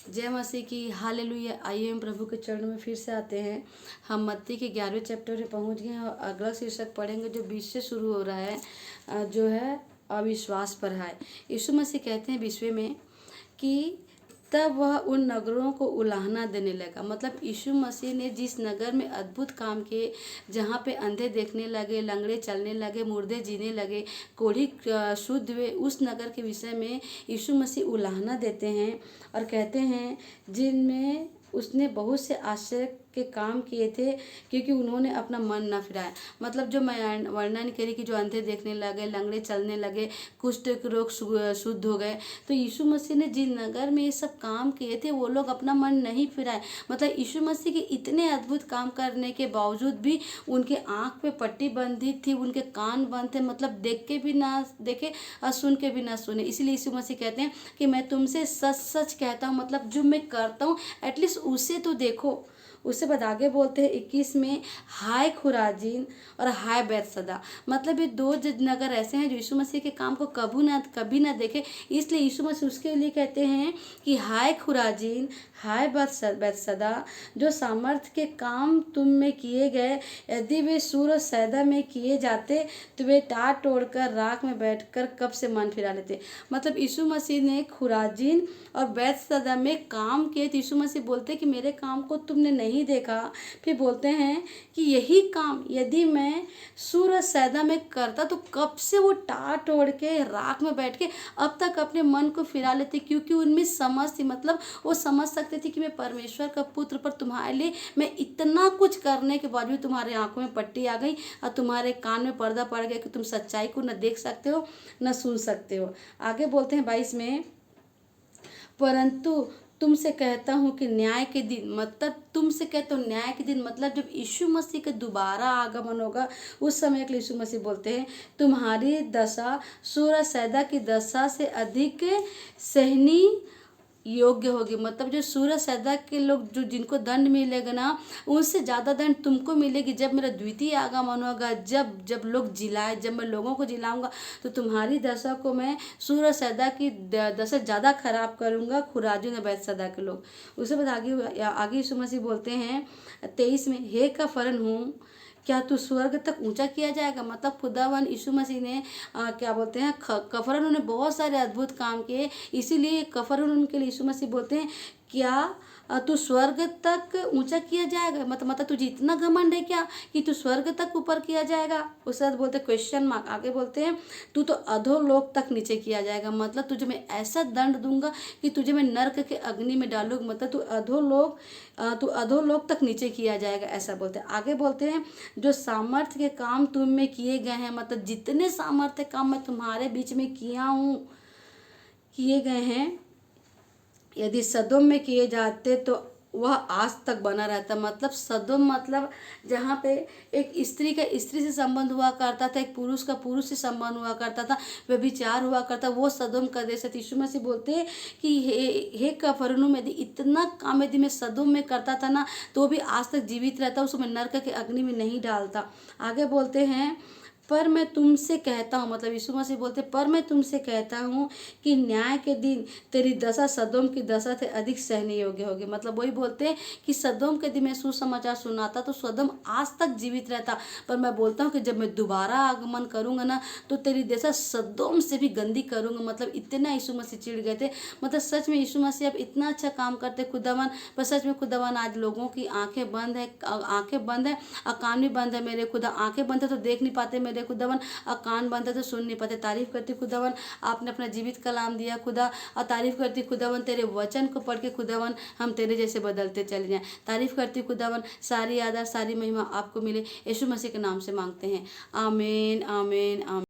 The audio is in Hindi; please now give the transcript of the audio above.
जय मसीह की, हालेलुया। आइए हम प्रभु के चरणों में फिर से आते हैं। हम मत्ती के 11वें चैप्टर में पहुंच गए हैं और अगला शीर्षक पढ़ेंगे जो 20 से शुरू हो रहा है, जो है अविश्वास पर है। यीशु मसीह कहते हैं 20वें में कि तब वह उन नगरों को उलाहना देने लगा। मतलब यीशु मसीह ने जिस नगर में अद्भुत काम किए, जहाँ पे अंधे देखने लगे, लंगड़े चलने लगे, मुर्दे जीने लगे, कोढ़ी शुद्ध हुए, उस नगर के विषय में यीशु मसीह उलाहना देते हैं और कहते हैं जिनमें उसने बहुत से आश्चर्य के काम किए थे, क्योंकि उन्होंने अपना मन न फिराया। मतलब जो मैं वर्णन करी कि जो अंधे देखने लगे, लंगड़े चलने लगे, कुष्ठ के रोग शुद्ध हो गए, तो यीशु मसीह ने जिन नगर में ये सब काम किए थे वो लोग अपना मन नहीं फिराए। मतलब यीशु मसीह के इतने अद्भुत काम करने के बावजूद भी उनके आँख पे पट्टी बंधी थी, उनके कान बंद थे, मतलब देख के भी ना देखे और सुन के भी ना सुने। इसलिए यीशु मसीह कहते हैं कि मैं तुमसे सच सच कहता हूँ, मतलब जो मैं करता हूँ एटलीस्ट उसे तो देखो। उससे बाद आगे बोलते हैं 21 में, हाय खुराजीन और हाय बैतसैदा। मतलब ये दो नगर ऐसे हैं जो यीशु मसीह के काम को कभी ना देखे, इसलिए यीशु मसीह उसके लिए कहते हैं कि हाय खुराजीन, हाय बैतसैदा, जो सामर्थ के काम तुम में किए गए, यदि वे सूर और सैदा में किए जाते तो वे टाट तोड़कर राख में बैठकर कब से मन फिरा लेते। मतलब यीशु मसीह ने खुराजीन और बैतसैदा में काम किए, तो यीशु मसीह बोलते कि मेरे काम को तुमने नहीं देखा। फिर बोलते हैं कि यही काम यदि मैं सूर और सैदा में करता तो कब से वो टाट तोड़ के राख में बैठ के अब तक अपने मन को फिरा लेते, क्योंकि उनमें समझ थी। मतलब वो समझ सकते थे कि मैं परमेश्वर का पुत्र, पर तुम्हारे लिए मैं इतना कुछ करने के बाद भी तुम्हारे आंखों में पट्टी आ गई और तुम्हारे कान में पर्दा पड़ गया कि तुम सच्चाई को न देख सकते हो न सुन सकते हो। आगे बोलते हैं 22 में, परंतु तुमसे कहता हूँ कि न्याय के दिन, मतलब तुमसे कहता हूँ न्याय के दिन, मतलब जब यीशु मसीह का दोबारा आगमन होगा उस समय के लिए यीशु मसीह बोलते हैं तुम्हारी दशा सूर सैदा की दशा से अधिक सहनी योग्य होगी। मतलब जो सूरज सैदा के लोग जो जिनको दंड मिलेगा ना, उनसे ज़्यादा दंड तुमको मिलेगी जब मेरा द्वितीय आगमन होगा। जब लोग जिलाए, जब मैं लोगों को जिलाऊंगा तो तुम्हारी दशा को मैं सूरज सैदा की दशा ज़्यादा खराब करूंगा, खुराजून बैतसैदा के लोग। उसके बाद आगे यीशु मसीह बोलते हैं 23 में, हे का फरन हूँ, क्या तू स्वर्ग तक ऊंचा किया जाएगा। मतलब खुदावन यीशु मसीह ने क्या बोलते हैं, कफरनहूम ने बहुत सारे अद्भुत काम किए, इसीलिए कफरनहूम के लिए यीशु मसीह बोलते हैं क्या तू स्वर्ग तक ऊंचा किया जाएगा। मतलब तुझे इतना घमंड है क्या कि तू स्वर्ग तक ऊपर किया जाएगा। उसके बाद बोलते क्वेश्चन मार्क, आगे बोलते हैं तू तो अधोलोक तक नीचे किया जाएगा। मतलब तुझे मैं ऐसा दंड दूंगा कि तुझे मैं नर्क के अग्नि में डालूंगा। मतलब तू अधोलोक तक नीचे किया जाएगा, ऐसा बोलते हैं। आगे बोलते हैं जो सामर्थ्य के काम तुम में किए गए हैं, मतलब जितने सामर्थ्य काम मैं तुम्हारे बीच में किए गए हैं, यदि सदोम में किए जाते तो वह आज तक बना रहता। मतलब सदोम मतलब जहाँ पे एक स्त्री का स्त्री से संबंध हुआ करता था, एक पुरुष का पुरुष से संबंध हुआ करता था, व्यभिचार हुआ करता, वो सदोम का देश है। यीशु मसीह बोलते हैं कि हे कफरनहूम, यदि इतना काम यदि मैं सदोम में करता था ना तो भी आज तक जीवित रहता, उसको मैं नरक के अग्नि में नहीं डालता। आगे बोलते हैं पर मैं तुमसे कहता हूँ, मतलब यीशु मसीह बोलते पर मैं तुमसे कहता हूँ कि न्याय के दिन तेरी दशा सदोम की दशा से अधिक सहने योग्य होगी। मतलब वही बोलते हैं कि सदोम के दिन मैं सुसमाचार सुनाता तो सदोम आज तक जीवित रहता, पर मैं बोलता हूँ कि जब मैं दोबारा आगमन करूँगा ना तो तेरी दशा सदोम से भी गंदी करूँगा। मतलब इतना यीशु मसीह चिढ़ गए थे। मतलब सच में यीशु मसीह अब इतना अच्छा काम करते खुदावन, पर सच में खुदावन आज लोगों की आंखें बंद है और कान भी बंद है। मेरे खुदा आंखें बंद है तो देख नहीं पाते मेरे खुदावन, और कान बंद है तो सुन नहीं पाते। तारीफ करती खुदावन, आपने अपना जीवित कलाम दिया खुदा, और तारीफ करती खुदावन तेरे वचन को पढ़ के खुदावन हम तेरे जैसे बदलते चले जाएं। तारीफ करती खुदावन, सारी आदर सारी महिमा आपको मिले, यीशु मसीह के नाम से मांगते हैं, आमीन आमीन आमीन।